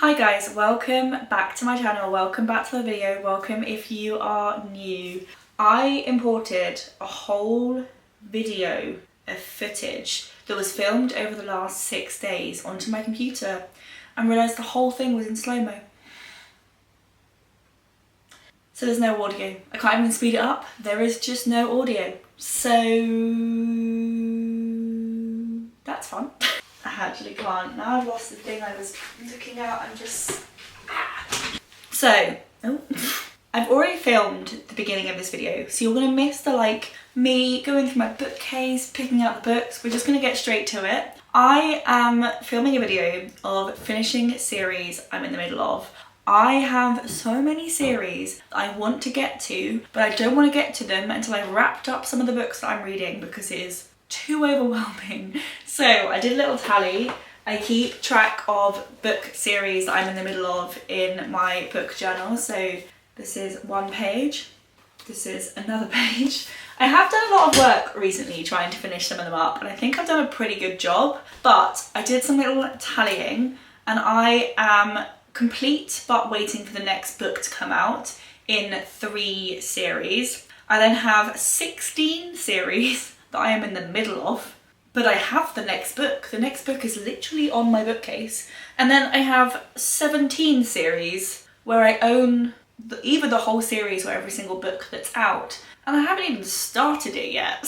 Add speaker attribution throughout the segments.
Speaker 1: Hi guys, welcome back to my channel, welcome back to the video, welcome if you are new. I imported a whole video of footage that was filmed over the last 6 days onto my computer and realised the whole thing was in slow-mo. So there's no audio. I can't even speed it up, there is just no audio. So that's fun. I actually can't. Now I've lost the thing I was looking at, I'm just... So, I've already filmed the beginning of this video, so you're gonna miss the me going through my bookcase, picking out the books. We're just gonna get straight to it. I am filming a video of finishing series I'm in the middle of. I have so many series that I want to get to, but I don't want to get to them until I've wrapped up some of the books that I'm reading because it is too overwhelming. So I did a little tally. I keep track of book series that I'm in the middle of in my book journal. So this is one page, this is another page. I have done a lot of work recently trying to finish some of them up and I think I've done a pretty good job, but I did some little tallying and I am complete but waiting for the next book to come out in 3 series. I then have 16 series that I am in the middle of, but I have the next book. The next book is literally on my bookcase. And then I have 17 series where I own either the whole series or every single book that's out. And I haven't even started it yet.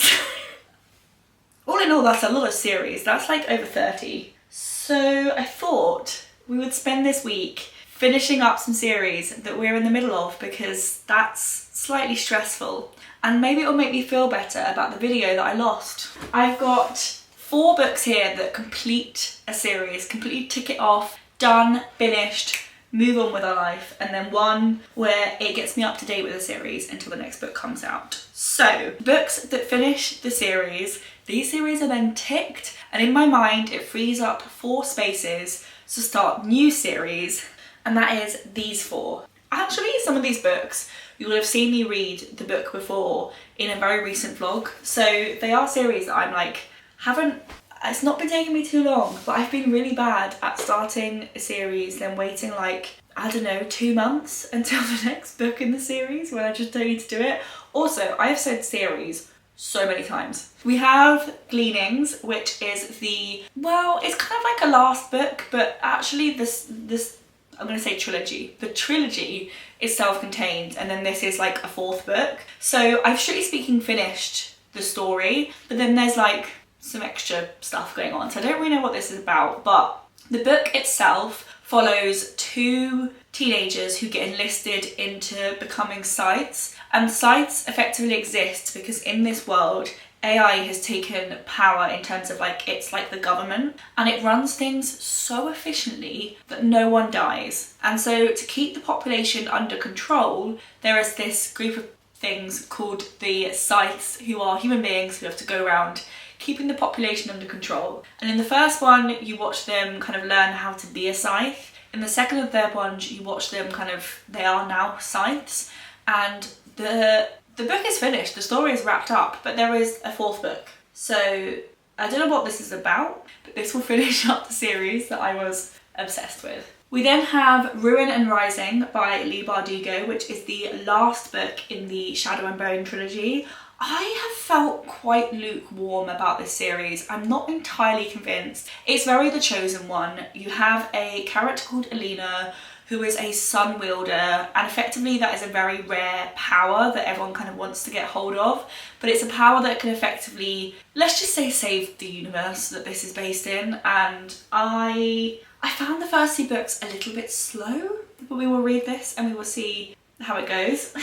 Speaker 1: All in all, that's a lot of series. That's like over 30. So I thought we would spend this week finishing up some series that we're in the middle of because that's slightly stressful. And maybe it'll make me feel better about the video that I lost. I've got 4 books here that complete a series, completely tick it off, done, finished, move on with our life, and then 1 where it gets me up to date with the series until the next book comes out. So, books that finish the series, these series are then ticked, and in my mind it frees up 4 spaces to start new series, and that is these 4. Actually, some of these books, you will have seen me read the book before in a very recent vlog. So they are series that I'm it's not been taking me too long, but I've been really bad at starting a series, then waiting I don't know, 2 months until the next book in the series when I just don't need to do it. Also, I have said series so many times. We have Gleanings, which is it's kind of like a last book, but actually this I'm going to say trilogy. The trilogy is self-contained and then this is like a 4th book. So I've strictly speaking finished the story, but then there's some extra stuff going on. So I don't really know what this is about, but the book itself follows 2 teenagers who get enlisted into becoming Scythes. And Scythes effectively exist because in this world, AI has taken power in terms of it's like the government, and it runs things so efficiently that no one dies. And so to keep the population under control, there is this group of things called the Scythes, who are human beings who have to go around keeping the population under control. And in the first one, you watch them kind of learn how to be a Scythe. In the second and third ones, you watch them they are now Scythes. And the book is finished, the story is wrapped up, but there is a 4th book. So I don't know what this is about, but this will finish up the series that I was obsessed with. We then have Ruin and Rising by Leigh Bardugo, which is the last book in the Shadow and Bone trilogy. I have felt quite lukewarm about this series. I'm not entirely convinced. It's very The Chosen One. You have a character called Alina who is a sun wielder, and effectively that is a very rare power that everyone kind of wants to get hold of, but it's a power that can effectively, let's just say, save the universe that this is based in. And I found the first 2 books a little bit slow, but we will read this and we will see how it goes.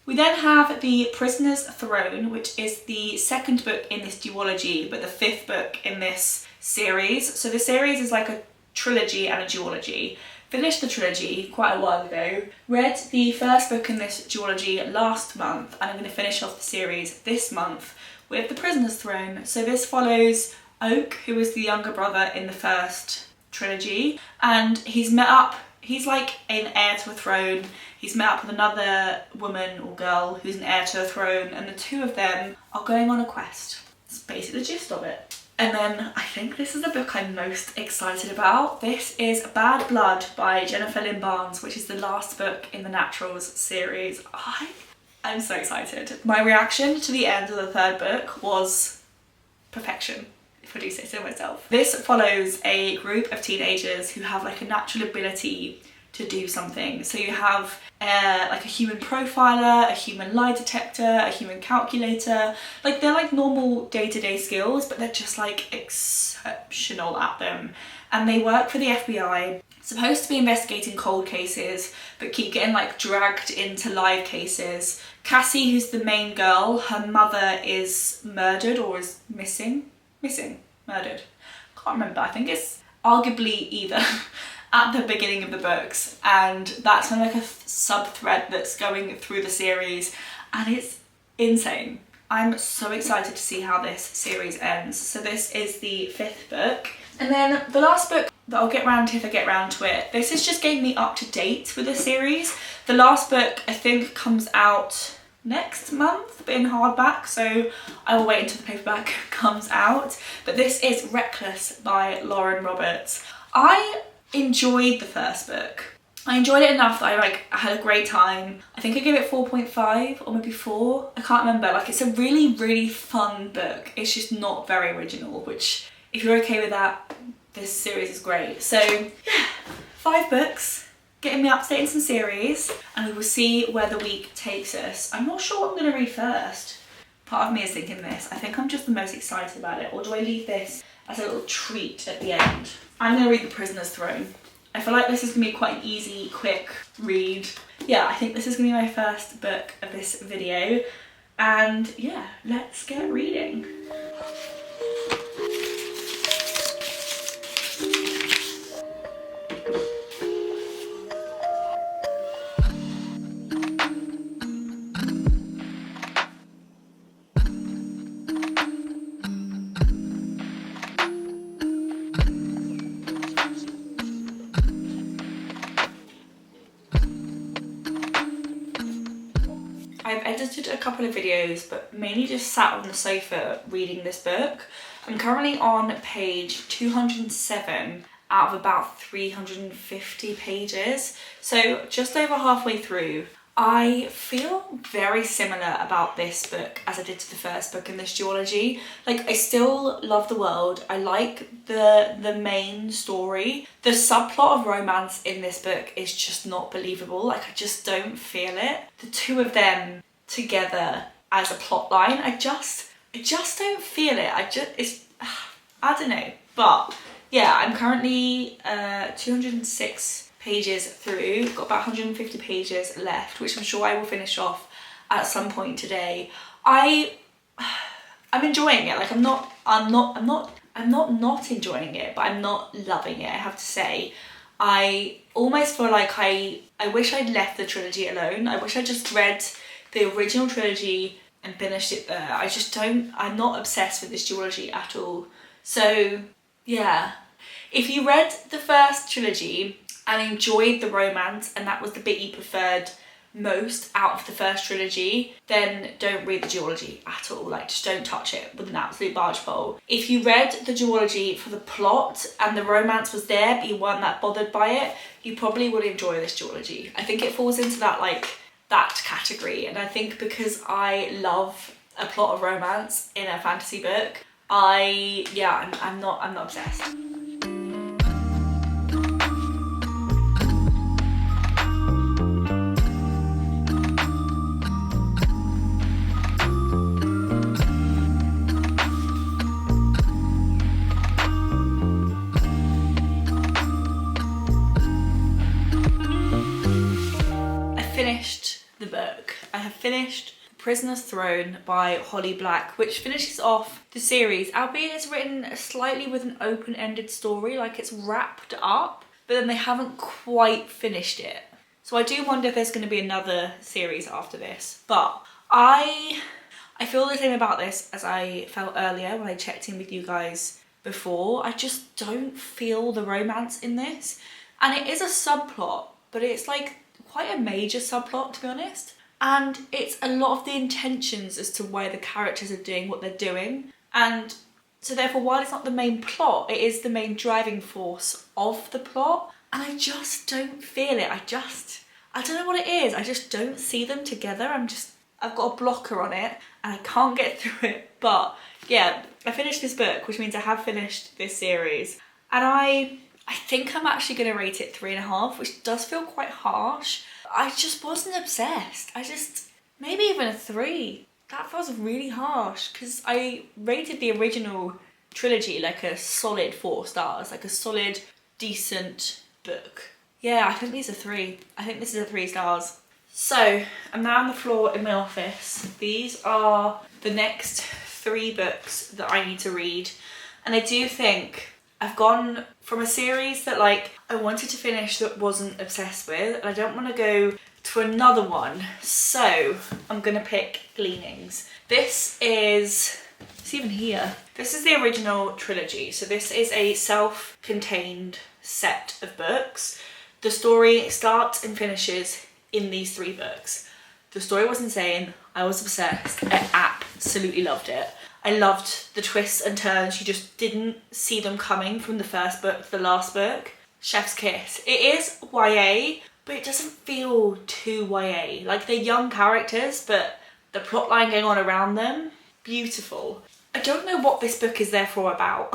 Speaker 1: We then have The Prisoner's Throne, which is the 2nd book in this duology, but the 5th book in this series. So the series is like a trilogy and a duology. Finished the trilogy quite a while ago, read the 1st book in this duology last month, and I'm going to finish off the series this month with The Prisoner's Throne. So this follows Oak, who is the younger brother in the 1st trilogy, and he's like an heir to a throne. He's met up with another woman or girl who's an heir to a throne, and the 2 of them are going on a quest. That's basically the gist of it. And then I think this is the book I'm most excited about. This is Bad Blood by Jennifer Lynn Barnes, which is the last book in the Naturals series. I'm so excited. My reaction to the end of the third book was perfection, if I do say so myself. This follows a group of teenagers who have like a natural ability to do something. So you have like a human profiler, a human lie detector, a human calculator. Like they're like normal day-to-day skills, but they're just like exceptional at them. And they work for the FBI, supposed to be investigating cold cases, but keep getting like dragged into live cases. Cassie, who's the main girl, her mother is murdered or is missing, murdered. Can't remember, I think it's arguably either. At the beginning of the books, and that's kind of like a sub-thread that's going through the series, and it's insane. I'm so excited to see how this series ends. So this is the 5th book, and then the last book that I'll get round to if I get round to it. This is just getting me up to date with the series. The last book I think comes out next month, but in hardback, so I will wait until the paperback comes out. But this is Reckless by Lauren Roberts. I enjoyed the first book. I enjoyed it enough that I had a great time. I think I gave it 4.5 or maybe 4. I can't remember. Like, it's a really, really fun book. It's just not very original, which if you're okay with that, this series is great. So yeah, 5 books, getting me up to date in some series, and we will see where the week takes us. I'm not sure what I'm gonna read first. Part of me is thinking this. I think I'm just the most excited about it, or do I leave this as a little treat at the end? I'm going to read The Prisoner's Throne. I feel like this is going to be quite an easy, quick read. Yeah, I think this is going to be my first book of this video. And yeah, let's get reading. I've edited a couple of videos, but mainly just sat on the sofa reading this book. I'm currently on page 207 out of about 350 pages. So just over halfway through. I feel very similar about this book as I did to the first book in this duology. Like, I still love the world. I like the main story. The subplot of romance in this book is just not believable. Like, I just don't feel it. The two of them together as a plot line, I just don't feel it. I don't know. But yeah, I'm currently 206 pages through, got about 150 pages left, which I'm sure I will finish off at some point today. I'm enjoying it. Like, I'm not enjoying it, but I'm not loving it, I have to say. I almost feel like I wish I'd left the trilogy alone. I wish I just read the original trilogy and finished it there. I'm not obsessed with this duology at all. So yeah, if you read the first trilogy and enjoyed the romance and that was the bit you preferred most out of the first trilogy, then don't read the duology at all. Like, just don't touch it with an absolute barge pole. If you read the duology for the plot and the romance was there but you weren't that bothered by it, you probably would enjoy this duology. I think it falls into that category, and I think because I love a plot of romance in a fantasy book, I'm not obsessed. I have finished The Prisoner's Throne by Holly Black, which finishes off the series, albeit it's written slightly with an open-ended story, like it's wrapped up, but then they haven't quite finished it. So I do wonder if there's going to be another series after this. But I feel the same about this as I felt earlier when I checked in with you guys before. I just don't feel the romance in this. And it is a subplot, but it's like quite a major subplot, to be honest. And it's a lot of the intentions as to why the characters are doing what they're doing. And So therefore, while it's not the main plot, it is the main driving force of the plot. And I just don't feel it. I don't know what it is. I just don't see them together. I've got a blocker on it and I can't get through it. But yeah, I finished this book, which means I have finished this series. And I think I'm actually going to rate it 3.5, which does feel quite harsh. I just wasn't obsessed. Maybe even a 3. That feels really harsh because I rated the original trilogy like a solid 4 stars, like a solid, decent book. Yeah, I think these are 3. I think this is a 3 stars. So I'm now on the floor in my office. These are the next 3 books that I need to read. And I do think I've gone from a series that like I wanted to finish that wasn't obsessed with, and I don't want to go to another one. So I'm gonna pick Gleanings. This is, it's even here. This is the original trilogy. So this is a self-contained set of books. The story starts and finishes in these 3 books. The story was insane. I was obsessed. I absolutely loved it. I loved the twists and turns. You just didn't see them coming from the first book to the last book. Chef's kiss. It is YA, but it doesn't feel too YA. Like, they're young characters, but the plot line going on around them, beautiful. I don't know what this book is therefore about.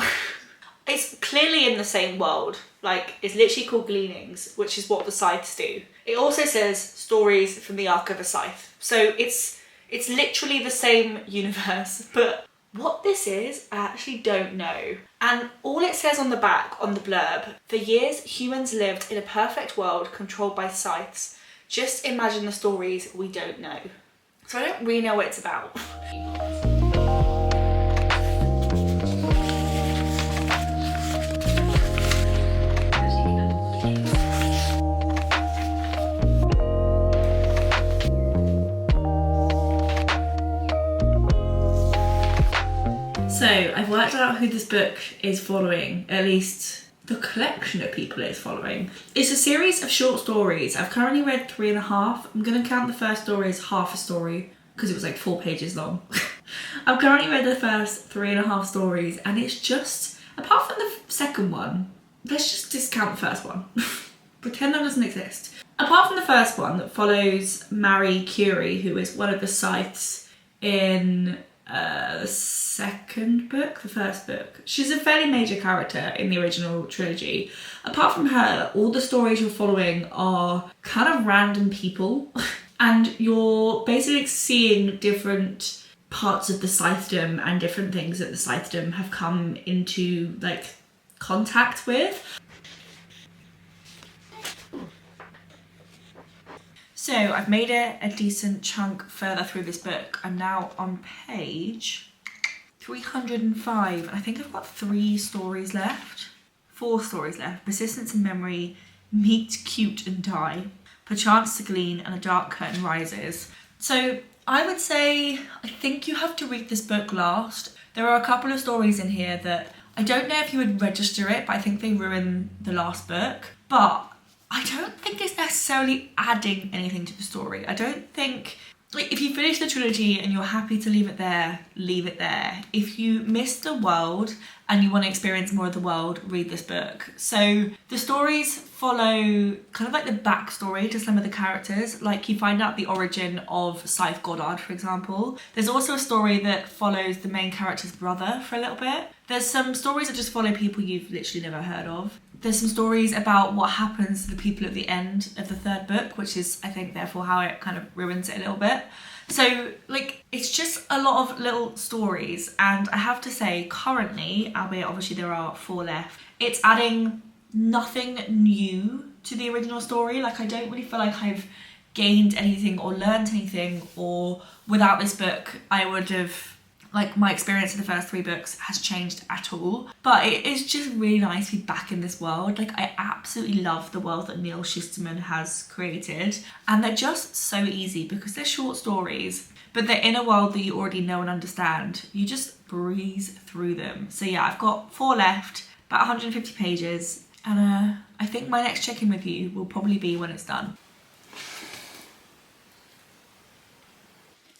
Speaker 1: It's clearly in the same world. Like, it's literally called Gleanings, which is what the Scythes do. It also says stories from the Ark of a Scythe. So it's literally the same universe, but what this is, I actually don't know. And all it says on the back, on the blurb, for years humans lived in a perfect world controlled by scythes. Just imagine the stories we don't know. So I don't really know what it's about. So I've worked out who this book is following, at least the collection of people it's following. It's a series of short stories. I've currently read 3.5. I'm going to count the first story as half a story because it was like 4 pages long. I've currently read the first 3.5 stories, and it's just, apart from the second one, let's just discount the first one. Pretend that doesn't exist. Apart from the first one that follows Marie Curie, who is one of the scythes in the second book, the first book. She's a fairly major character in the original trilogy. Apart from her, all the stories you're following are kind of random people and you're basically seeing different parts of the scythedom and different things that the scythedom have come into like contact with. So I've made it a decent chunk further through this book. I'm now on page 305, and I think I've got 3 stories left. 4 stories left. Persistence and memory, meet, cute and die, perchance to glean, and a dark curtain rises. So I would say, I think you have to read this book last. There are a couple of stories in here that I don't know if you would register it, but I think they ruin the last book. But I don't think it's necessarily adding anything to the story. I don't think, like, if you finish the trilogy and you're happy to leave it there, leave it there. If you miss the world and you want to experience more of the world, read this book. So the stories follow kind of like the backstory to some of the characters. Like, you find out the origin of Scythe Goddard, for example. There's also a story that follows the main character's brother for a little bit. There's some stories that just follow people you've literally never heard of. There's some stories about what happens to the people at the end of the 3rd book, which is, I think, therefore how it kind of ruins it a little bit. So, like, it's just a lot of little stories, and I have to say, currently, albeit obviously there are 4 left, it's adding nothing new to the original story. Like, I don't really feel like I've gained anything or learned anything, or without this book, I would have, like, my experience of the first 3 books has changed at all. But it is just really nice to be back in this world. Like, I absolutely love the world that Neal Shusterman has created. And they're just so easy because they're short stories, but they're in a world that you already know and understand. You just breeze through them. So yeah, I've got 4 left, about 150 pages. And I think my next check-in with you will probably be when it's done.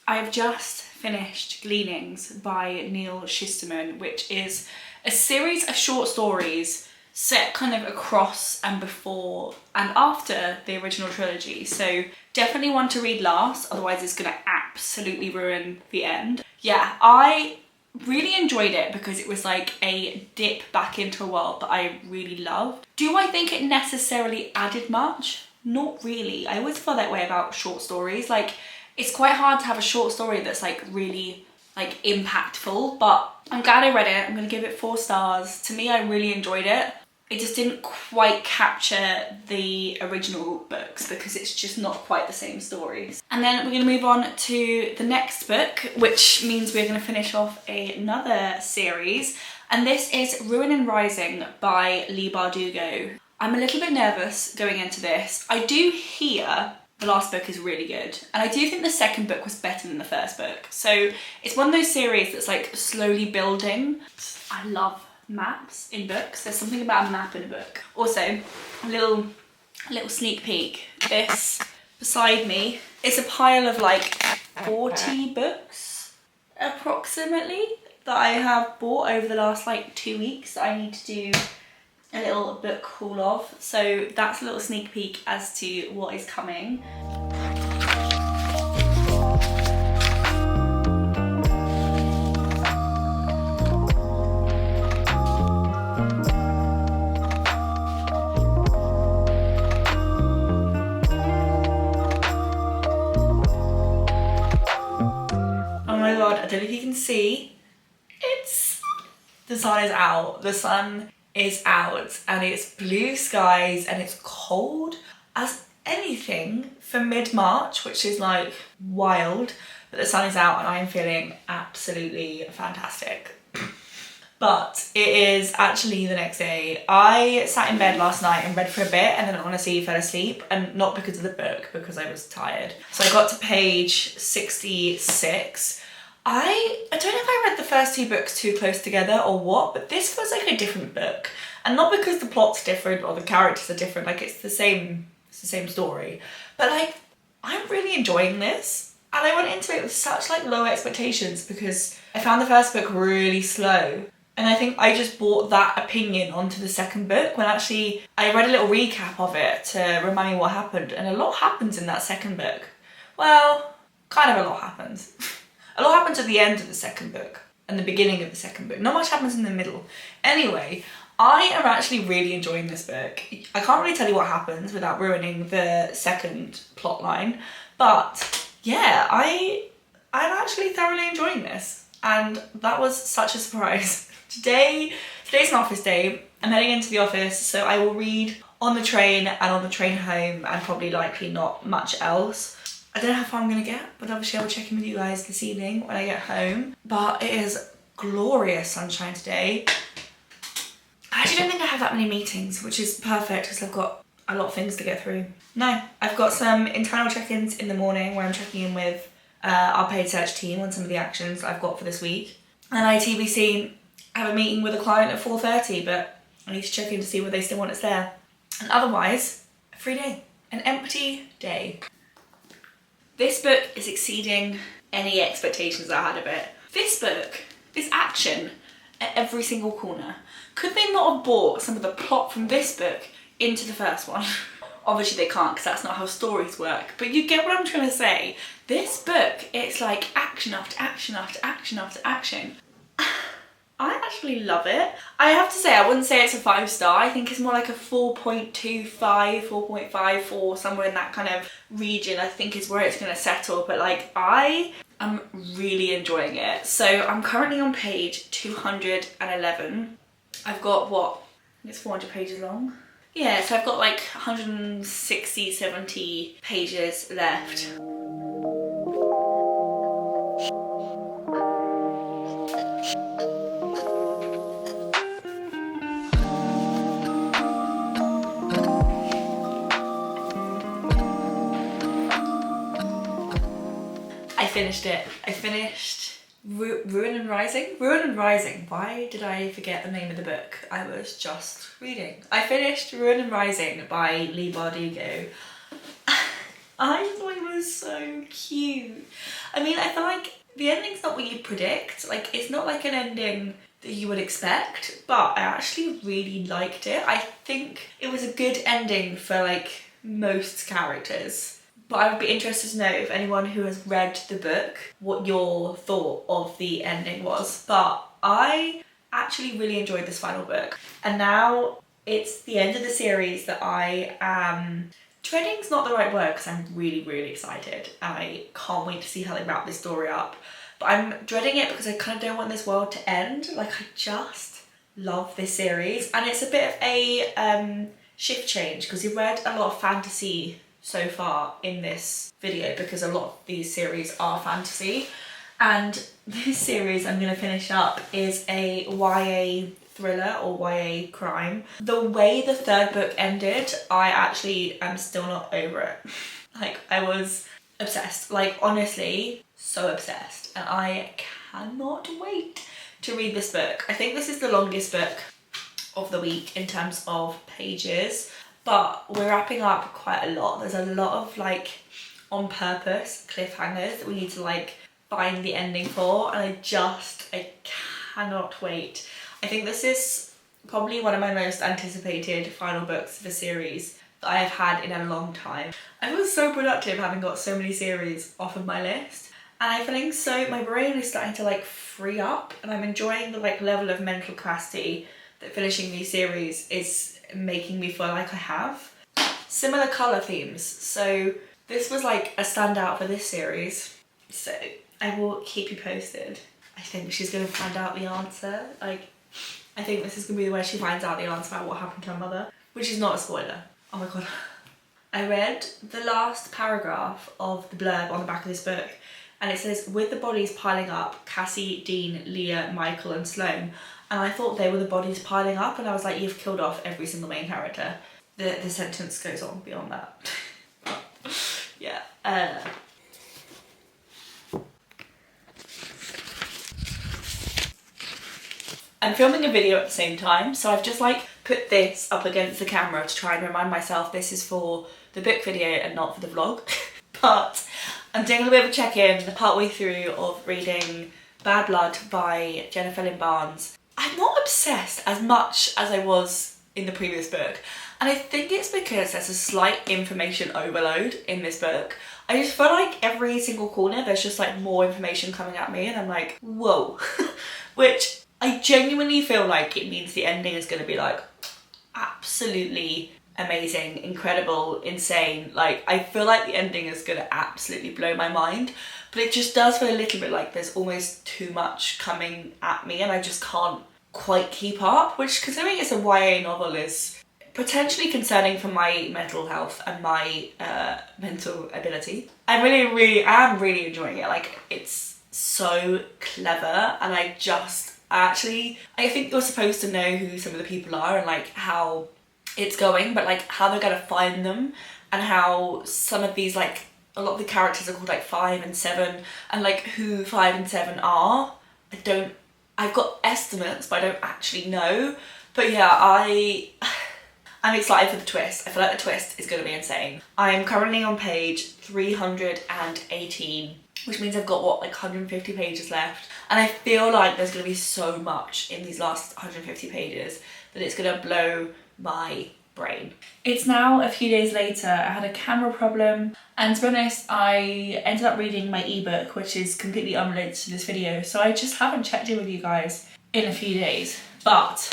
Speaker 1: I've just finished Gleanings by Neal Shusterman, which is a series of short stories set kind of across and before and after the original trilogy. So definitely one to read last, otherwise it's gonna absolutely ruin the end. Yeah, I really enjoyed it because it was like a dip back into a world that I really loved. Do I think it necessarily added much? Not really. I always feel that way about short stories. Like, it's quite hard to have a short story that's like really like impactful, but I'm glad I read it. I'm gonna give it 4 stars. To me, I really enjoyed it. It just didn't quite capture the original books because it's just not quite the same stories. And then we're gonna move on to the next book, which means we're gonna finish off another series. And this is Ruin and Rising by Leigh Bardugo. I'm a little bit nervous going into this. I do hear the last book is really good. And I do think the second book was better than the first book. So it's one of those series that's like slowly building. I love maps in books. There's something about a map in a book. Also, a little sneak peek. This beside me is a pile of like 40 books approximately that I have bought over the last like 2 weeks that I need to do a little book haul of. So that's a little sneak peek as to what is coming. I don't know if you can see, the sun is out. The sun is out and it's blue skies and it's cold as anything for mid-March, which is like wild, but the sun is out and I'm feeling absolutely fantastic. But it is actually the next day. I sat in bed last night and read for a bit and then honestly fell asleep, and not because of the book, because I was tired. So I got to page 66. I don't know if I read the first 2 books too close together or what, but this feels like a different book. And not because the plot's different or the characters are different, like it's the same story. But like, I'm really enjoying this. And I went into it with such like low expectations because I found the first book really slow. And I think I just brought that opinion onto the second book when actually I read a little recap of it to remind me what happened. And a lot happens in that second book. Well, kind of a lot happens. A lot happens at the end of the second book and the beginning of the second book. Not much happens in the middle. Anyway, I am actually really enjoying this book. I can't really tell you what happens without ruining the second plot line. But yeah, I'm actually thoroughly enjoying this. And that was such a surprise. Today's an office day. I'm heading into the office, so I will read on the train and on the train home and probably likely not much else. I don't know how far I'm gonna get, but obviously I will check in with you guys this evening when I get home. But it is glorious sunshine today. I actually don't think I have that many meetings, which is perfect because I've got a lot of things to get through. No, I've got some internal check-ins in the morning where I'm checking in with our paid search team on some of the actions I've got for this week. And I TBC have a meeting with a client at 4:30, but I need to check in to see whether they still want us there. And otherwise, a free day, an empty day. This book is exceeding any expectations I had of it. This book is action at every single corner. Could they not have brought some of the plot from this book into the first one? Obviously they can't because that's not how stories work, but you get what I'm trying to say. This book, it's like action after action after action after action. I actually love it. I have to say, I wouldn't say it's a 5-star. I think it's more like a 4.25, 4.54, somewhere in that kind of region, I think is where it's gonna settle. But like, I am really enjoying it. So I'm currently on page 211. I've got what? I think it's 400 pages long. Yeah, so I've got like 160, 70 pages left. I finished it. I finished Ruin and Rising? Ruin and Rising. Why did I forget the name of the book? I was just reading. I finished Ruin and Rising by Leigh Bardugo. I just thought it was so cute. I mean, I feel like the ending's not what you predict. Like, it's not like an ending that you would expect, but I actually really liked it. I think it was a good ending for like most characters. But I would be interested to know if anyone who has read the book, what your thought of the ending was. But I actually really enjoyed this final book. And now it's the end of the series that I am... dreading's not the right word because I'm really, really excited. I can't wait to see how they wrap this story up. But I'm dreading it because I kind of don't want this world to end. Like, I just love this series. And it's a bit of a shift change because you've read a lot of fantasy so far in this video because a lot of these series are fantasy. And this series I'm going to finish up is a YA thriller or YA crime. The way the third book ended, I actually am still not over it. Like, I was obsessed. Like, honestly, so obsessed. And I cannot wait to read this book. I think this is the longest book of the week in terms of pages, but we're wrapping up quite a lot. There's a lot of like on purpose cliffhangers that we need to like find the ending for, and I cannot wait. I think this is probably one of my most anticipated final books of the series that I have had in a long time. I was so productive having got so many series off of my list, and I'm feeling so, my brain is starting to like free up, and I'm enjoying the like level of mental capacity that finishing these series is making me feel like I have. Similar colour themes, so this was like a standout for this series, so I will keep you posted. I think she's going to find out the answer. Like, I think this is going to be where she finds out the answer about what happened to her mother, which is not a spoiler. Oh my god. I read the last paragraph of the blurb on the back of this book, and it says, with the bodies piling up, Cassie, Dean, Leah, Michael and Sloane. And I thought they were the bodies piling up, and I was like, you've killed off every single main character. The sentence goes on beyond that. Yeah. I'm filming a video at the same time, so I've just like put this up against the camera to try and remind myself this is for the book video and not for the vlog. But I'm doing a little bit of a check-in partway through of reading Bad Blood by Jennifer Lynn Barnes. I'm not obsessed as much as I was in the previous book, and I think it's because there's a slight information overload in this book. I just feel like every single corner there's just like more information coming at me, and I'm like, whoa. Which I genuinely feel like it means the ending is going to be like absolutely amazing, incredible, insane. Like, I feel like the ending is going to absolutely blow my mind, but it just does feel a little bit like there's almost too much coming at me and I just can't quite keep up, which, considering it's a YA novel, is potentially concerning for my mental health and my mental ability. I am really enjoying it. Like, it's so clever, and I think you're supposed to know who some of the people are and like how it's going, but like how they're gonna find them, and how some of these, like, a lot of the characters are called like 5 and 7, and like who 5 and 7 are, I've got estimates, but I don't actually know. But yeah, I'm excited for the twist. I feel like the twist is going to be insane. I am currently on page 318, which means I've got, what, like 150 pages left. And I feel like there's going to be so much in these last 150 pages that it's going to blow my brain. It's now a few days later. I had a camera problem, and to be honest, I ended up reading my ebook, which is completely unrelated to this video, so I just haven't checked in with you guys in a few days. But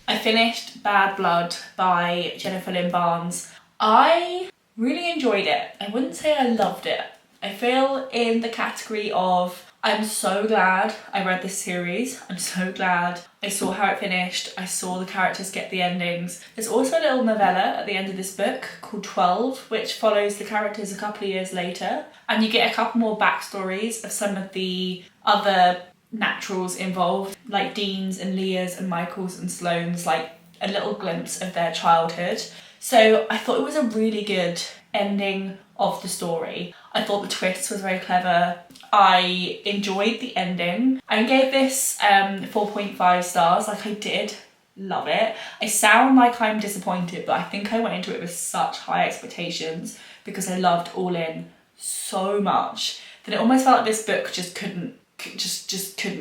Speaker 1: I finished Bad Blood by Jennifer Lynn Barnes. I really enjoyed it. I wouldn't say I loved it. I feel in the category of, I'm so glad I read this series. I'm so glad I saw how it finished. I saw the characters get the endings. There's also a little novella at the end of this book called 12, which follows the characters a couple of years later. And you get a couple more backstories of some of the other naturals involved, like Dean's and Leah's and Michael's and Sloane's, like a little glimpse of their childhood. So I thought it was a really good ending of the story. I thought the twist was very clever. I enjoyed the ending. I gave this 4.5 stars, like I did love it. I sound like I'm disappointed, but I think I went into it with such high expectations because I loved All In so much that it almost felt like this book just couldn't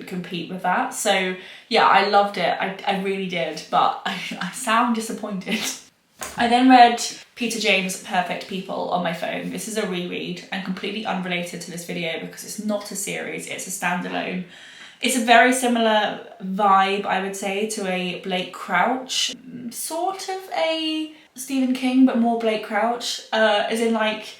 Speaker 1: compete with that. So yeah, I loved it. I really did, but I sound disappointed. I then read Peter James' Perfect People on my phone. This is a reread and completely unrelated to this video because it's not a series, it's a standalone. It's a very similar vibe, I would say, to a Blake Crouch, sort of a Stephen King, but more Blake Crouch, as in like,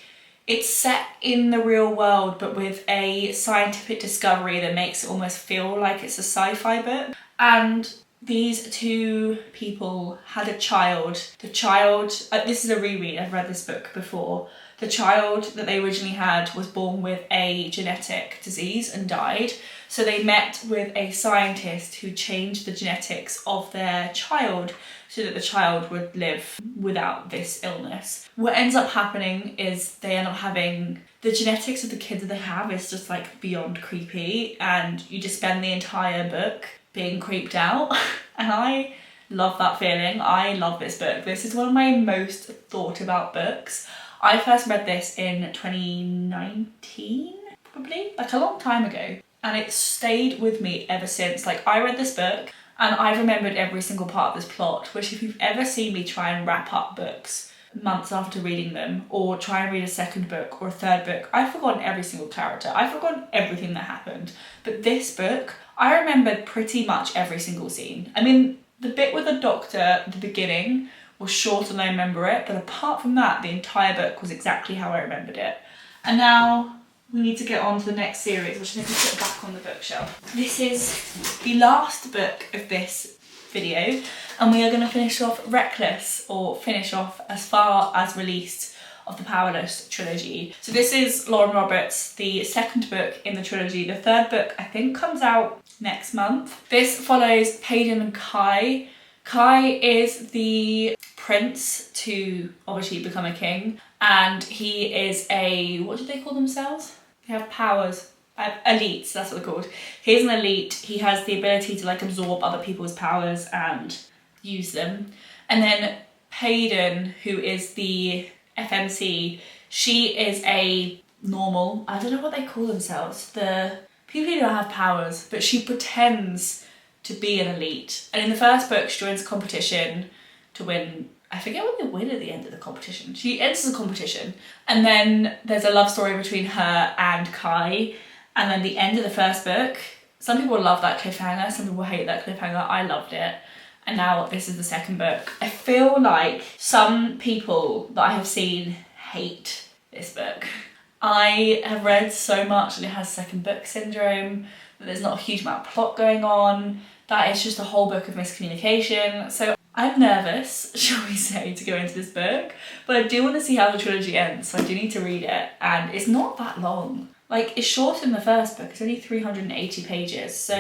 Speaker 1: it's set in the real world, but with a scientific discovery that makes it almost feel like it's a sci-fi book. And these two people had a child. The child, this is a reread, I've read this book before. The child that they originally had was born with a genetic disease and died. So they met with a scientist who changed the genetics of their child so that the child would live without this illness. What ends up happening is they end up having, the genetics of the kids that they have is just like beyond creepy, and you just spend the entire book being creeped out. And I love that feeling. I love this book. This is one of my most thought about books. I first read this in 2019, probably, like a long time ago. And it's stayed with me ever since. Like, I read this book and I've remembered every single part of this plot, which if you've ever seen me try and wrap up books months after reading them, or try and read a second book or a third book, I've forgotten every single character. I've forgotten everything that happened. But this book, I remembered pretty much every single scene. I mean, the bit with the doctor at the beginning was short and I remember it, but apart from that, the entire book was exactly how I remembered it. And now we need to get on to the next series, which I need to put back on the bookshelf. This is the last book of this video, and we are going to finish off Reckless, or finish off as far as released of the Powerless trilogy. So this is Lauren Roberts, the second book in the trilogy. The third book, I think, comes out next month. This follows Paden and Kai. Kai is the prince to obviously become a king, and he is a, what do they call themselves? They have powers. Elites, that's what they're called. He's an elite. He has the ability to like absorb other people's powers and use them. And then Paden, who is the FMC, she is a normal, I don't know what they call themselves, the people who don't have powers, but she pretends to be an elite. And in the first book, she joins a competition to win, I forget what they win at the end of the competition. She enters the competition, and then there's a love story between her and Kai. And then the end of the first book, some people love that cliffhanger, some people hate that cliffhanger. I loved it. And now this is the second book. I feel like some people that I have seen hate this book. I have read so much that it has second book syndrome, that there's not a huge amount of plot going on, that it's just a whole book of miscommunication. So I'm nervous, shall we say, to go into this book, but I do want to see how the trilogy ends, so I do need to read it, and it's not that long. Like, it's shorter than the first book, it's only 380 pages, so...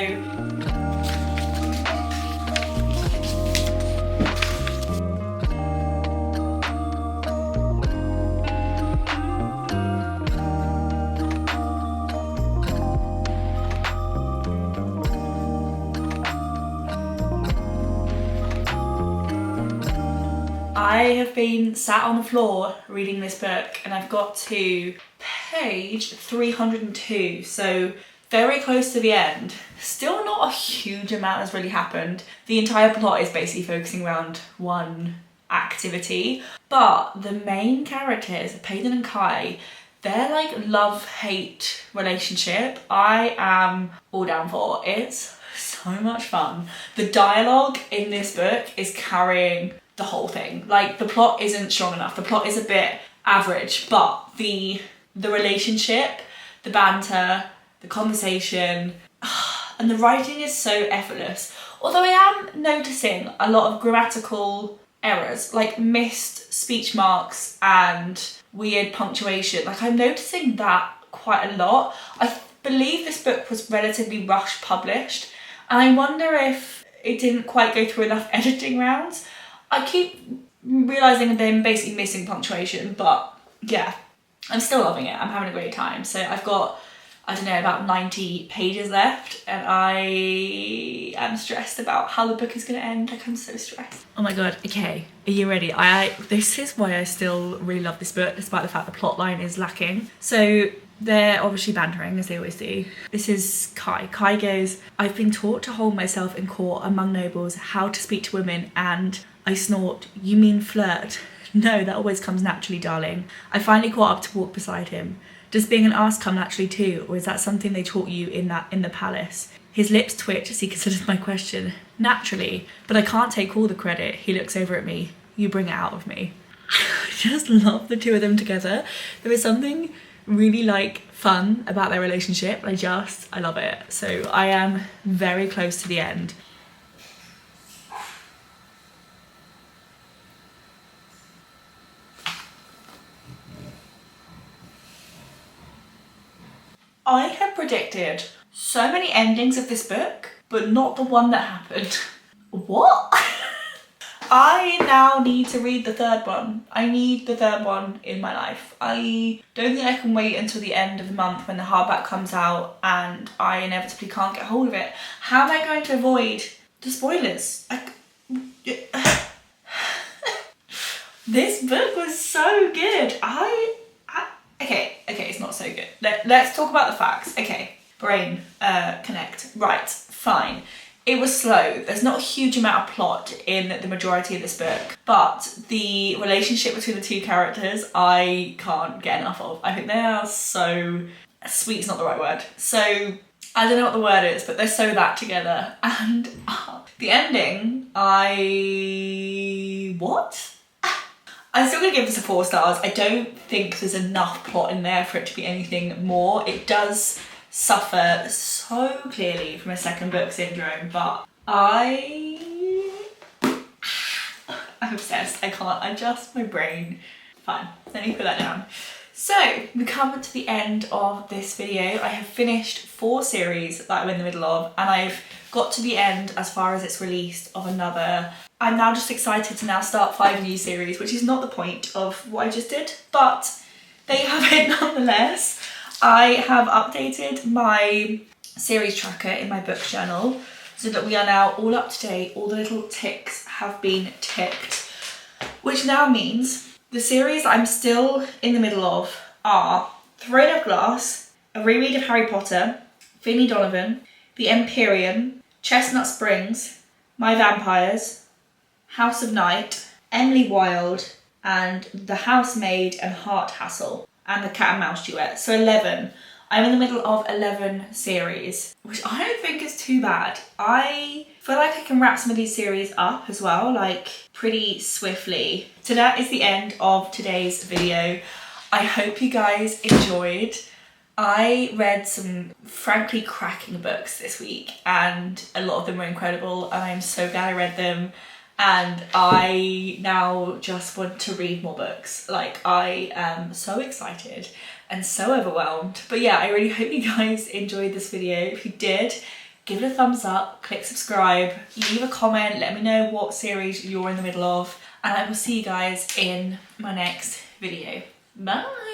Speaker 1: I have been sat on the floor reading this book, and I've got to page 302, so very close to the end. Still not a huge amount has really happened. The entire plot is basically focusing around one activity, but the main characters, Paden and Kai, their like love-hate relationship, I am all down for. It's so much fun. The dialogue in this book is carrying the whole thing. Like, the plot isn't strong enough. The plot is a bit average, but the relationship, the banter, the conversation, and the writing is so effortless. Although I am noticing a lot of grammatical errors, like missed speech marks and weird punctuation. Like, I'm noticing that quite a lot. I believe this book was relatively rush published, and I wonder if it didn't quite go through enough editing rounds. I keep realising that I'm basically missing punctuation, but yeah, I'm still loving it. I'm having a great time. So I've got I don't know, about 90 pages left, and I am stressed about how the book is going to end. Like, I'm so stressed. Oh my god, okay, are you ready? This is why I still really love this book, despite the fact the plot line is lacking. So they're obviously bantering, as they always do. This is Kai. Kai goes, "I've been taught to hold myself in court among nobles, how to speak to women, and..." I snort, "You mean flirt?" "No, that always comes naturally, darling." I finally caught up to walk beside him. "Does being an arse come naturally too, or is that something they taught you in the palace?" His lips twitch as he considers my question. "Naturally, but I can't take all the credit." He looks over at me. "You bring it out of me." I just love the two of them together. There is something really like fun about their relationship. I love it. So I am very close to the end. I have predicted so many endings of this book, but not the one that happened. What? I now need to read the third one. I need the third one in my life. I don't think I can wait until the end of the month when the hardback comes out and I inevitably can't get hold of it. How am I going to avoid the spoilers? This book was so good. Okay, it's not so good. Let's talk about the facts. Okay, brain, connect. Right, fine. It was slow. There's not a huge amount of plot in the majority of this book, but the relationship between the two characters, I can't get enough of. I think they are so... sweet is not the right word. So, I don't know what the word is, but they're so that together. And the ending, what? I'm still gonna give this a 4 stars. I don't think there's enough plot in there for it to be anything more. It does suffer so clearly from a second book syndrome, but I'm obsessed. I can't adjust my brain. Fine, let me put that down. So, we come to the end of this video. I have finished 4 series that I'm in the middle of, and I've got to the end as far as it's released of another. I'm now just excited to now start 5 new series, which is not the point of what I just did, but there you have it nonetheless. I have updated my series tracker in my book journal so that we are now all up to date. All the little ticks have been ticked, which now means the series I'm still in the middle of are Throne of Glass, a reread of Harry Potter, Finny Donovan, The Empyrean, Chestnut Springs, My Vampires, House of Night, Emily Wilde, and The Housemaid and Heart Hassle, and The Cat and Mouse Duet. So 11. I'm in the middle of 11 series, which I don't think is too bad. I feel like I can wrap some of these series up as well, like pretty swiftly. So that is the end of today's video. I hope you guys enjoyed. I read some frankly cracking books this week and a lot of them were incredible and I'm so glad I read them. And I now just want to read more books. Like, I am so excited and so overwhelmed. But yeah, I really hope you guys enjoyed this video. If you did, give it a thumbs up, click subscribe, leave a comment, let me know what series you're in the middle of, and I will see you guys in my next video. Bye!